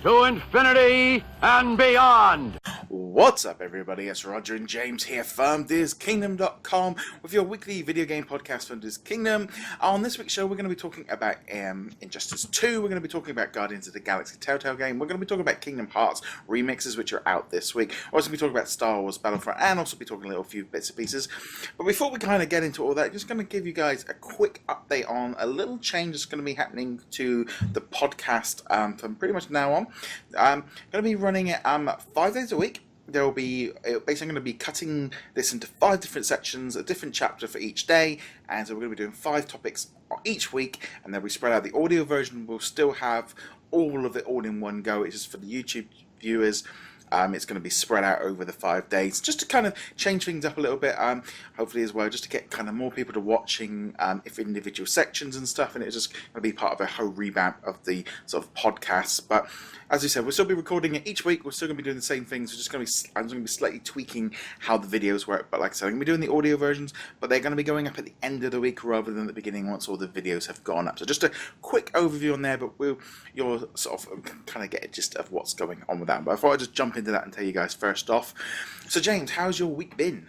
to infinity and beyond. What's up, everybody? It's Roger and James here from DisKingdom.com with your weekly video game podcast from DisKingdom. On this week's show, we're going to be talking about Injustice 2. We're going to be talking about Guardians of the Galaxy Telltale game. We're going to be talking about Kingdom Hearts remixes, which are out this week. We're also going to be talking about Star Wars Battlefront and also be talking a little few bits and pieces. But before we kind of get into all that, just going to give you guys a quick update on a little change that's going to be happening to the podcast from pretty much now on. I'm going to be running it 5 days a week. There will be basically going to be cutting this into 5 different sections, a different chapter for each day, and so we're going to be doing 5 topics each week, and then we spread out. The audio version will still have all of it all in one go. It's just for the YouTube viewers. It's going to be spread out over the 5 days, just to kind of change things up a little bit, hopefully as well, just to get kind of more people to watching if individual sections and stuff, and it's just going to be part of a whole revamp of the sort of podcasts. But as we said, we'll still be recording it each week. We're still going to be doing the same things. We're just going to be, I'm going to be slightly tweaking how the videos work. But like I said, I'm going to be doing the audio versions, but they're going to be going up at the end of the week rather than the beginning once all the videos have gone up. So just a quick overview on there, but you'll sort of kind of get a gist of what's going on with that. But I thought I'd just jump into that and tell you guys first off. So James, how's your week been?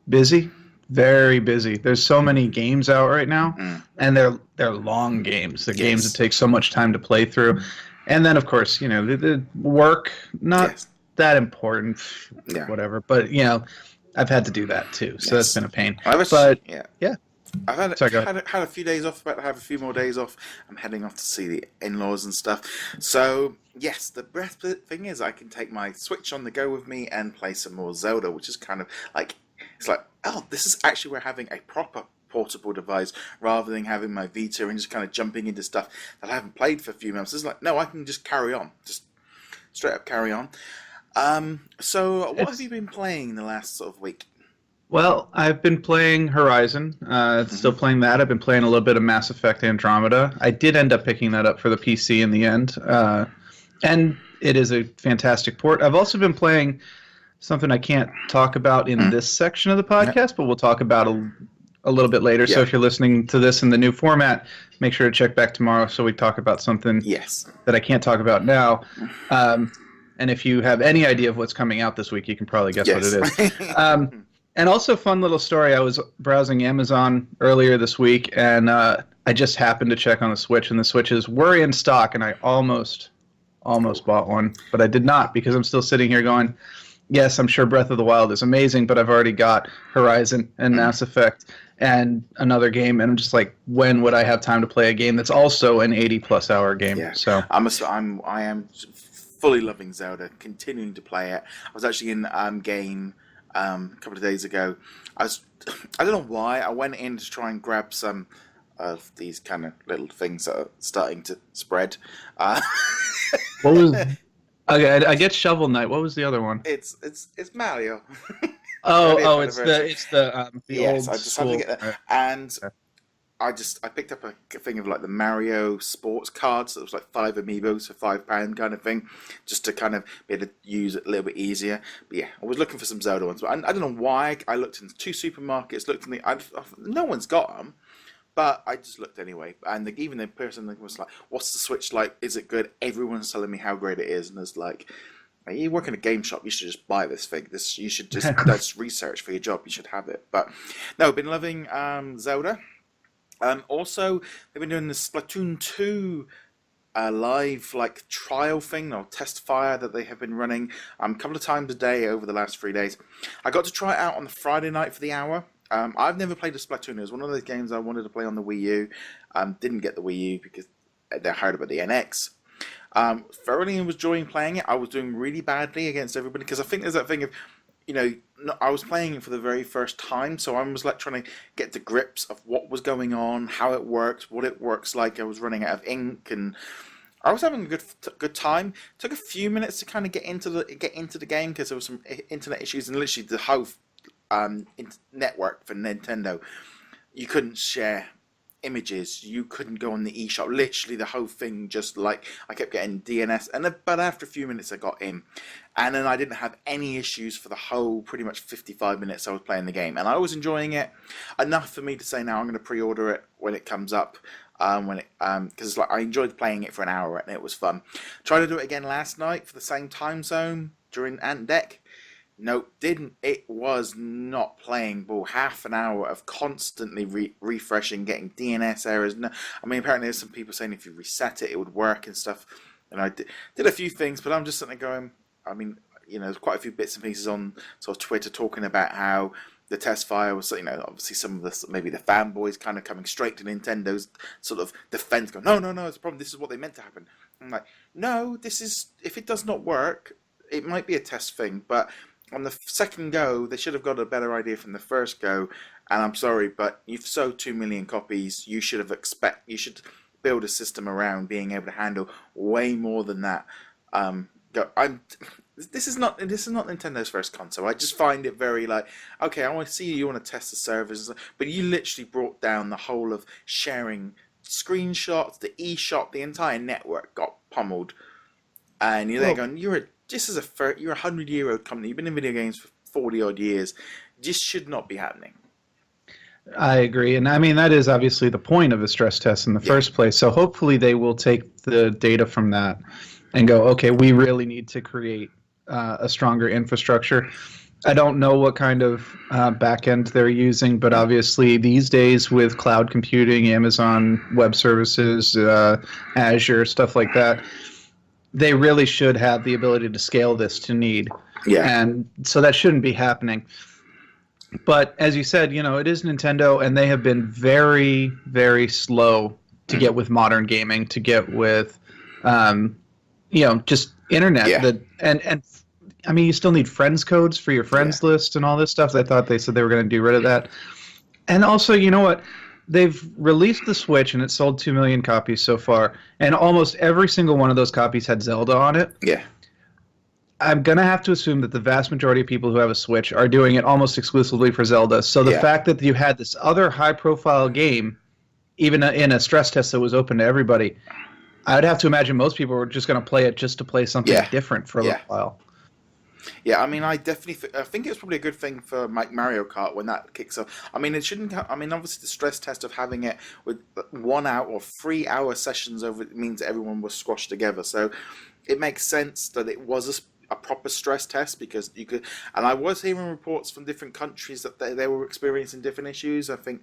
Busy. Very busy. There's so many games out right now, and they're long games. They're games that take so much time to play through. And then, of course, you know, the work, not that important, whatever. But, you know, I've had to do that too, so that's been a pain. I've had a few days off, about to have a few more days off. I'm heading off to see the in-laws and stuff. So, yes, the best thing is I can take my Switch on the go with me and play some more Zelda, which is kind of like, it's like, oh, this is actually, we're having a proper portable device rather than having my Vita and just kind of jumping into stuff that I haven't played for a few months. It's like, no, I can just carry on, just straight up carry on. So what have you been playing in the last sort of week? Well, I've been playing Horizon, still playing that. I've been playing a little bit of Mass Effect Andromeda. I did end up picking that up for the PC in the end, and it is a fantastic port. I've also been playing something I can't talk about in this section of the podcast, but we'll talk about a little bit later. So if you're listening to this in the new format, make sure to check back tomorrow so we talk about something that I can't talk about now. And if you have any idea of what's coming out this week, you can probably guess what it is. And also, fun little story, I was browsing Amazon earlier this week, and I just happened to check on the Switch, and the Switches were in stock, and I almost bought one, but I did not, because I'm still sitting here going, yes, I'm sure Breath of the Wild is amazing, but I've already got Horizon and Mass Effect and another game, and I'm just like, when would I have time to play a game that's also an 80-plus hour game? Yeah. So I am fully loving Zelda, continuing to play it. I was actually in game a couple of days ago. I don't know why, I went in to try and grab some of these kind of little things that are starting to spread. What was... Okay, I get Shovel Knight. What was the other one? It's Mario. It's the yes, old I just had to get that. And I picked up a thing of like the Mario sports cards. It was like 5 amiibos for £5 kind of thing, just to kind of be able to use it a little bit easier. But yeah, I was looking for some Zelda ones, but I don't know why. I looked in 2 supermarkets, no one's got them. But I just looked anyway, and even the person was like, "What's the Switch like? Is it good?" Everyone's telling me how great it is, and it's like, you work in a game shop, you should just buy this thing. You should just that's research for your job. You should have it. But no, I've been loving Zelda. Also, they've been doing the Splatoon 2 live like trial thing or test fire that they have been running a couple of times a day over the last 3 days. I got to try it out on the Friday night for the hour. I've never played a Splatoon. It was one of those games I wanted to play on the Wii U. Didn't get the Wii U because they heard about the NX. Thoroughly was enjoying playing it. I was doing really badly against everybody because I think there's that thing of, you know, I was playing it for the very first time, so I was like trying to get to grips of what was going on, how it works, what it works like. I was running out of ink, and I was having a good time. It took a few minutes to kind of get into the game because there was some internet issues, and literally the whole network for Nintendo, you couldn't share images, you couldn't go on the eShop, literally the whole thing, just like, I kept getting DNS, but after a few minutes I got in, and then I didn't have any issues for the whole pretty much 55 minutes I was playing the game, and I was enjoying it enough for me to say now I'm going to pre-order it when it comes up, when it because like I enjoyed playing it for an hour and it was fun. Tried to do it again last night for the same time zone during Ant Deck. No, didn't. It was not playing ball. Half an hour of constantly refreshing, getting DNS errors. No, I mean, apparently there's some people saying if you reset it, it would work and stuff. And I did a few things, but I'm just sitting there going, I mean, there's quite a few bits and pieces on sort of Twitter talking about how the test file was, obviously some of the, maybe the fanboys kind of coming straight to Nintendo's sort of defense, going, no, it's a problem. This is what they meant to happen. I'm like, no, if it does not work, it might be a test thing, but on the second go, they should have got a better idea from the first go. And I'm sorry, but you've sold 2 million copies. You should build a system around being able to handle way more than that. This is not Nintendo's first console. I just find it very like, okay, I want to see you want to test the servers, but you literally brought down the whole of sharing screenshots, the eShop, the entire network got pummeled, and you're there going, you're a 100-year-old company. You've been in video games for 40 odd years. This should not be happening. I agree, and I mean that is obviously the point of a stress test in the first place. So hopefully they will take the data from that and go, okay, we really need to create a stronger infrastructure. I don't know what kind of backend they're using, but obviously these days with cloud computing, Amazon Web Services, Azure, stuff like that, they really should have the ability to scale this to need. Yeah. And so that shouldn't be happening. But as you said, it is Nintendo, and they have been very, very slow to get with modern gaming, to get with, just internet. Yeah. And I mean, you still need friends codes for your friends list and all this stuff. I thought they said they were going to do rid of that. And also, you know what? They've released the Switch, and it sold 2 million copies so far, and almost every single one of those copies had Zelda on it. Yeah. I'm going to have to assume that the vast majority of people who have a Switch are doing it almost exclusively for Zelda. So the fact that you had this other high-profile game, even in a stress test that was open to everybody, I'd have to imagine most people were just going to play it just to play something different for a little while. Yeah, I mean, I definitely think it's probably a good thing for Mario Kart when that kicks off. I mean, it shouldn't. I mean, obviously, the stress test of having it with 1 hour or 3 hour sessions over it means everyone was squashed together. So it makes sense that it was a proper stress test, because you could. And I was hearing reports from different countries that they were experiencing different issues. I think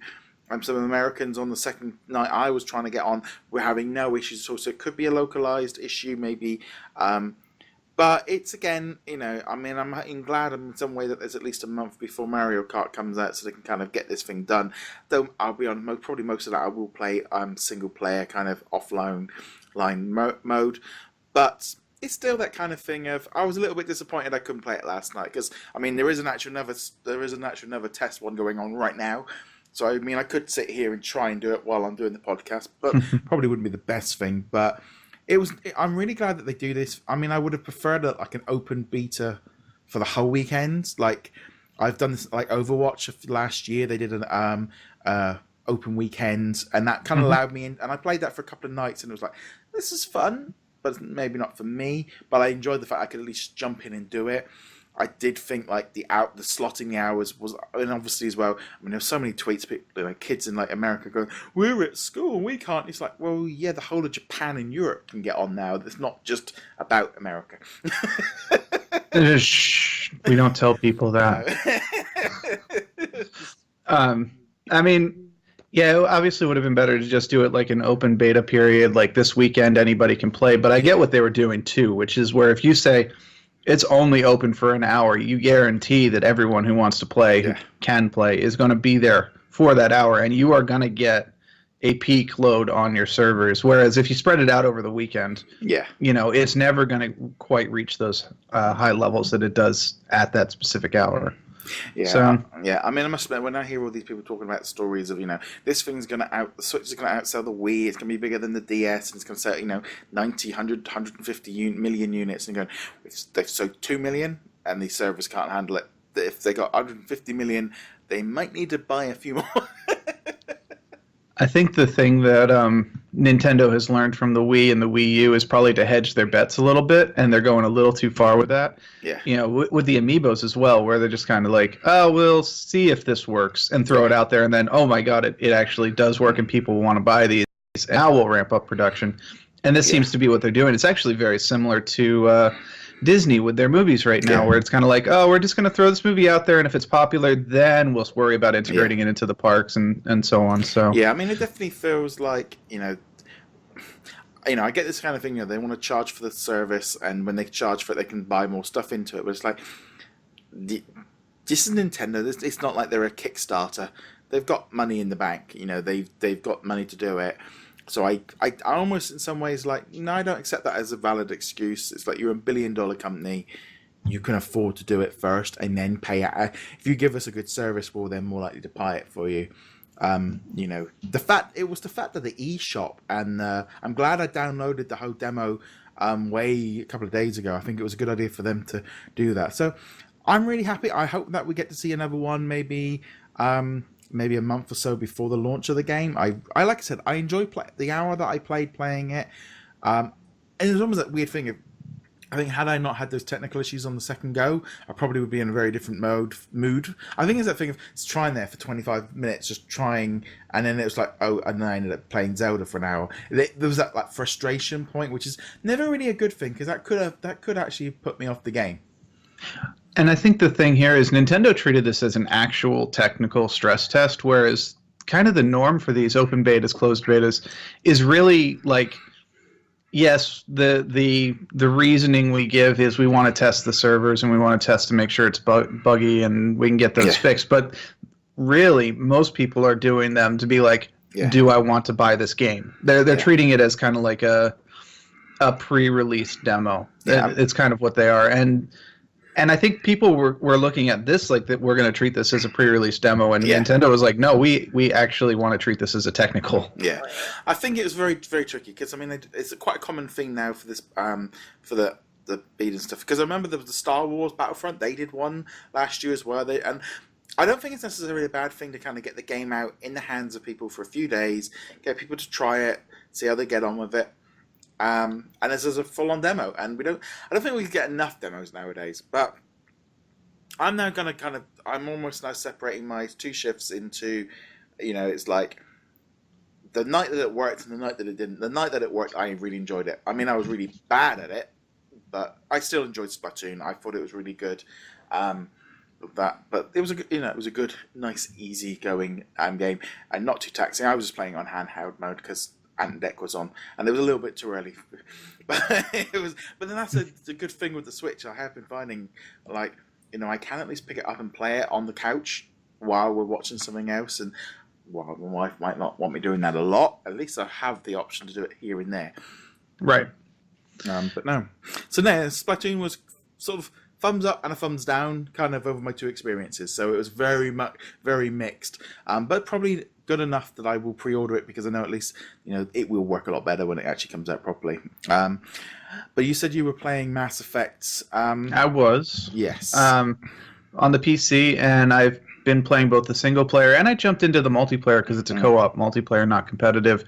some Americans on the second night I was trying to get on were having no issues at all. So it could be a localized issue, maybe. But it's, again, I mean, I'm glad in some way that there's at least a month before Mario Kart comes out so they can kind of get this thing done. Though I'll be on probably most of that I will play single player kind of offline mode. But it's still that kind of thing of, I was a little bit disappointed I couldn't play it last night, because I mean there is an actual another test one going on right now. So I mean I could sit here and try and do it while I'm doing the podcast, but probably wouldn't be the best thing. But I'm really glad that they do this. I mean, I would have preferred like an open beta for the whole weekend. Like I've done this, like Overwatch last year. They did an open weekend, and that kind of allowed me in. And I played that for a couple of nights, and it was like, this is fun, but maybe not for me. But I enjoyed the fact I could at least jump in and do it. I did think like the slotting the hours was, and obviously as well, I mean, there's so many tweets, people, kids in like America going, we're at school and we can't. It's like, well, yeah, the whole of Japan and Europe can get on now. It's not just about America. Shh, we don't tell people that. I mean, yeah, it obviously would have been better to just do it like an open beta period, like this weekend anybody can play. But I get what they were doing too, which is where if you say it's only open for an hour, you guarantee that everyone who wants to play, who can play, is going to be there for that hour, and you are going to get a peak load on your servers. Whereas if you spread it out over the weekend, it's never going to quite reach those high levels that it does at that specific hour. Yeah, so, yeah. I mean, I must admit, when I hear all these people talking about stories of, this thing's going to the Switch is going to outsell the Wii, it's going to be bigger than the DS, and it's going to sell, 90, 100, 150 million units, and going, they've sold 2 million, and these servers can't handle it. If they got 150 million, they might need to buy a few more. I think the thing that Nintendo has learned from the Wii and the Wii U is probably to hedge their bets a little bit, and they're going a little too far with that. Yeah. With the Amiibos as well, where they're just kind of like, oh, we'll see if this works, and throw it out there, and then, oh my god, it actually does work, and people want to buy these. now we'll ramp up production. And this seems to be what they're doing. It's actually very similar to Disney with their movies right now, where it's kind of like, oh, we're just going to throw this movie out there, and if it's popular, then we'll worry about integrating it into the parks and so on. So yeah, I mean, it definitely feels like, I get this kind of thing, they want to charge for the service, and when they charge for it, they can buy more stuff into it. But it's like, this is Nintendo. It's not like they're a Kickstarter. They've got money in the bank. They've got money to do it. So I almost in some ways like, no, I don't accept that as a valid excuse. It's like, you're a $1 billion company. You can afford to do it first and then pay it. If you give us a good service, we'll then more likely to buy it for you. The fact that the eShop, and I'm glad I downloaded the whole demo a couple of days ago. I think it was a good idea for them to do that. So I'm really happy. I hope that we get to see another one maybe a month or so before the launch of the game. I like I said, I enjoy the hour that I played playing it. And it was almost that weird thing of, I think had I not had those technical issues on the second go, I probably would be in a very different mood. I think it's that thing of trying there for 25 minutes, just trying, and then it was like, oh, and then I ended up playing Zelda for an hour. There was that like frustration point, which is never really a good thing, because that could actually put me off the game. And I think the thing here is Nintendo treated this as an actual technical stress test, whereas kind of the norm for these open betas, closed betas, is really like, yes, the reasoning we give is we want to test the servers and we want to test to make sure it's buggy and we can get those fixed. But really, most people are doing them to be like, do I want to buy this game? They're treating it as kind of like a pre-release demo. Yeah. It's kind of what they are. And I think people were looking at this like that we're going to treat this as a pre-release demo, and Nintendo was like, no, we actually want to treat this as a technical. Yeah, I think it was very, very tricky, because I mean it's quite a common thing now for this for the beta and stuff. Because I remember there was the Star Wars Battlefront, they did one last year as well. And I don't think it's necessarily a bad thing to kind of get the game out in the hands of people for a few days, get people to try it, see how they get on with it. And this is a full-on demo, and I don't think we can get enough demos nowadays. But I'm now going to I'm almost now separating my two shifts into, it's like the night that it worked and the night that it didn't. The night that it worked, I really enjoyed it. I mean, I was really bad at it, but I still enjoyed Splatoon. I thought it was really good. But it was it was a good, nice, easy going game, and not too taxing. I was just playing on handheld mode because Ant Deck was on, and it was a little bit too early. But then that's a good thing with the Switch. I have been finding, like, I can at least pick it up and play it on the couch while we're watching something else. And while my wife might not want me doing that a lot, at least I have the option to do it here and there. Right. But no. So now Splatoon was sort of thumbs up and a thumbs down kind of over my two experiences. So it was very mixed. But probably good enough that I will pre-order it, because I know at least it will work a lot better when it actually comes out properly. But you said you were playing Mass Effect. I was. Yes. On the PC, and I've been playing both the single player, and I jumped into the multiplayer because it's a co-op multiplayer, not competitive.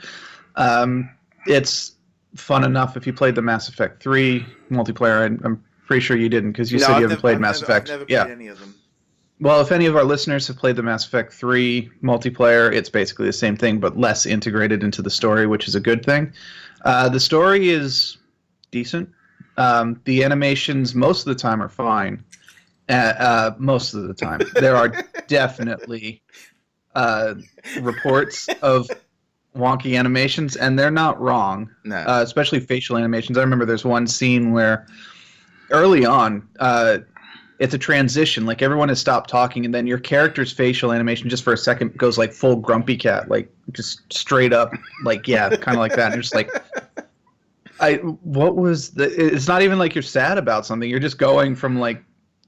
It's fun enough. If you played the Mass Effect 3 multiplayer, I'm pretty sure you didn't, because you said you haven't played Mass Effect. I've never played any of them. Well, if any of our listeners have played the Mass Effect 3 multiplayer, it's basically the same thing, but less integrated into the story, which is a good thing. The story is decent. The animations most of the time are fine. Most of the time. There are definitely reports of wonky animations, and they're not wrong. No. Especially facial animations. I remember there's one scene where early on, it's a transition. Like, everyone has stopped talking, and then your character's facial animation just for a second goes like full grumpy cat, like just straight up, like, yeah, kind of like that. And you're just like, it's not even like you're sad about something. You're just going from like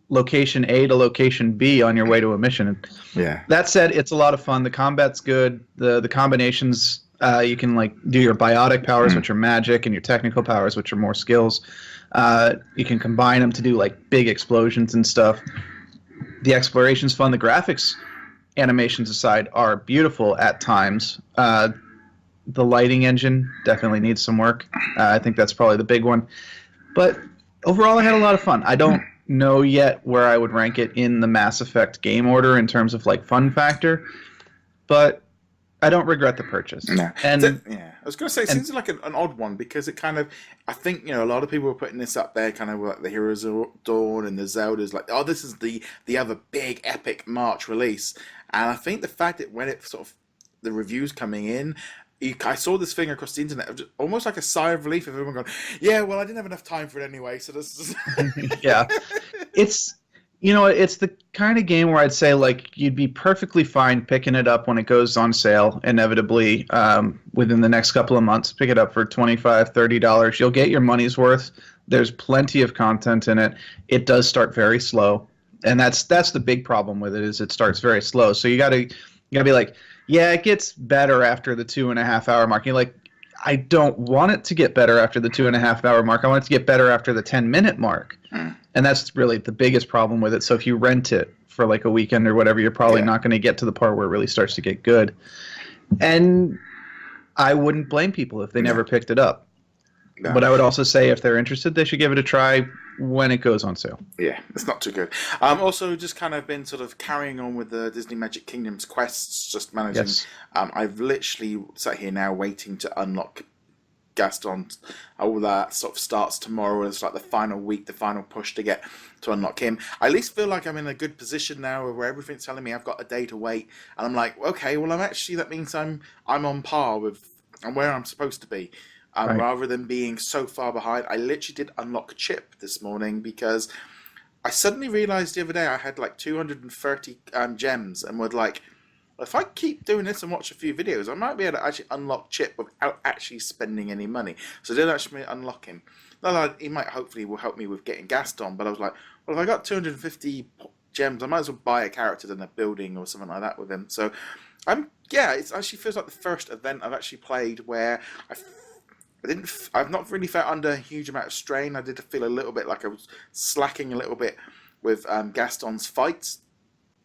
location A to location B on your way to a mission. Yeah. That said, it's a lot of fun. The combat's good. The combinations, you can like do your biotic powers, which are magic, and your technical powers, which are more skills. You can combine them to do like big explosions and stuff. The exploration's fun. The graphics, animations aside, are beautiful at times. The lighting engine definitely needs some work. I think that's probably the big one. But overall, I had a lot of fun. I don't know yet where I would rank it in the Mass Effect game order in terms of like fun factor, but I don't regret the purchase. No. And Yeah, I was going to say, it seems like an odd one because it kind of, I think, a lot of people were putting this up there, kind of like the Heroes of Dawn and the Zeldas, like, oh, this is the other big epic March release. And I think the fact that when it sort of, the reviews coming in, I saw this thing across the internet, almost like a sigh of relief of everyone going, yeah, well, I didn't have enough time for it anyway, so this is... yeah, it's it's the kind of game where I'd say like you'd be perfectly fine picking it up when it goes on sale inevitably within the next couple of months. Pick it up for $25-$30. You'll get your money's worth. There's plenty of content in it. It does start very slow, and that's the big problem with it, is it starts very slow. So you gotta be like, yeah, it gets better after the 2.5 hour mark. You're like, I don't want it to get better after the 2.5 hour mark. I want it to get better after the 10-minute mark. And that's really the biggest problem with it. So if you rent it for like a weekend or whatever, you're probably not going to get to the part where it really starts to get good. And I wouldn't blame people if they never picked it up. No. But I would also say if they're interested, they should give it a try when it goes on sale. Yeah, it's not too good. Also, just kind of been sort of carrying on with the Disney Magic Kingdom's quests, just managing. Yes. I've literally sat here now waiting to unlock Gaston. All that sort of starts tomorrow. It's like the final week, the final push to get to unlock him. I at least feel like I'm in a good position now where everything's telling me I've got a day to wait, and I'm like, okay, well, that means I'm on par with and where I'm supposed to be. Right. Rather than being so far behind. I literally did unlock Chip this morning because I suddenly realized the other day I had like 230 gems and would like, if I keep doing this and watch a few videos, I might be able to actually unlock Chip without actually spending any money. So I did actually unlock him. He might hopefully will help me with getting Gaston, but I was like, well, if I got 250 gems, I might as well buy a character than a building or something like that with him. So it actually feels like the first event I've actually played where I've not really felt under a huge amount of strain. I did feel a little bit like I was slacking a little bit with Gaston's fights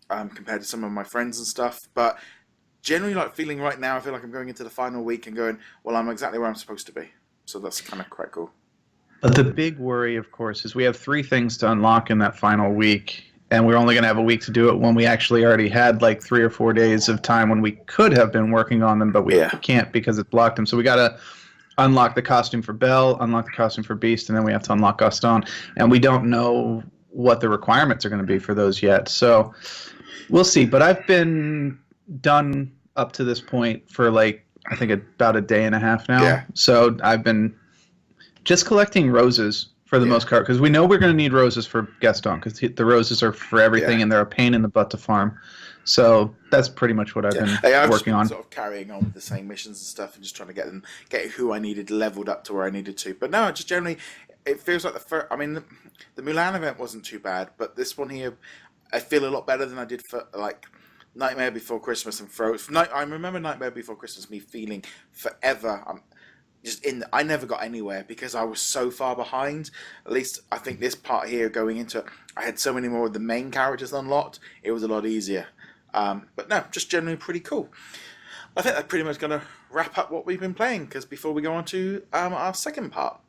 compared to some of my friends and stuff. But generally, like feeling right now, I feel like I'm going into the final week and going, well, I'm exactly where I'm supposed to be. So that's kind of quite cool. But the big worry, of course, is we have 3 things to unlock in that final week. And we're only going to have a week to do it when we actually already had like 3 or 4 days of time when we could have been working on them, but we can't because it blocked them. So we got to unlock the costume for Belle, unlock the costume for Beast, and then we have to unlock Gaston. And we don't know what the requirements are going to be for those yet. So we'll see. But I've been done up to this point for like, I think about a day and a half now. Yeah. So I've been just collecting roses for the most part, because we know we're going to need roses for Gaston, because the roses are for everything, and they're a pain in the butt to farm. So that's pretty much what I've been working on. Sort of carrying on with the same missions and stuff, and just trying to get who I needed leveled up to where I needed to. But no, just generally, it feels like the Mulan event wasn't too bad, but this one here, I feel a lot better than I did for like Nightmare Before Christmas and I remember Nightmare Before Christmas, me feeling forever. I never got anywhere because I was so far behind. At least I think this part here going into it, I had so many more of the main characters unlocked. It was a lot easier. But no, just generally pretty cool. I think that's pretty much going to wrap up what we've been playing, because before we go on to our second part.